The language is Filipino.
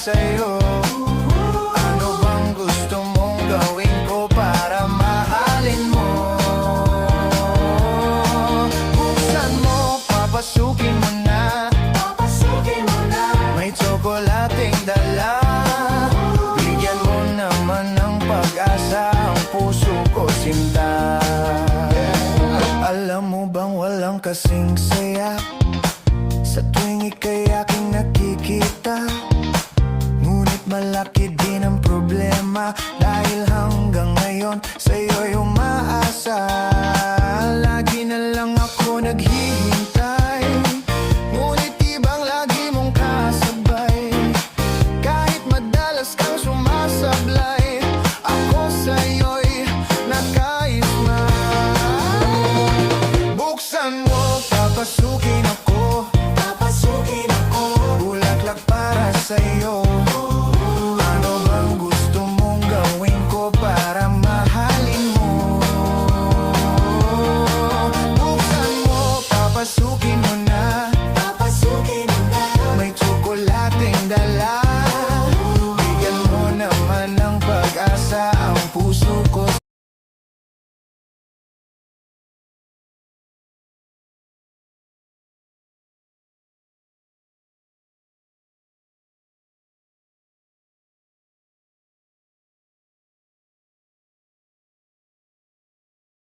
sa'yo. Ano bang gusto mong gawin ko para mahalin mo? Buksan mo, papasukin mo na. May tsokolating dala. Bigyan mo naman ng pag-asa ang puso ko, sinta. Alam mo bang walang kasing saya sa tuwing ika'y aking nakikita? Ngunit malaki din ang problema dahil hanggang ngayon sa'yo'y umaasa.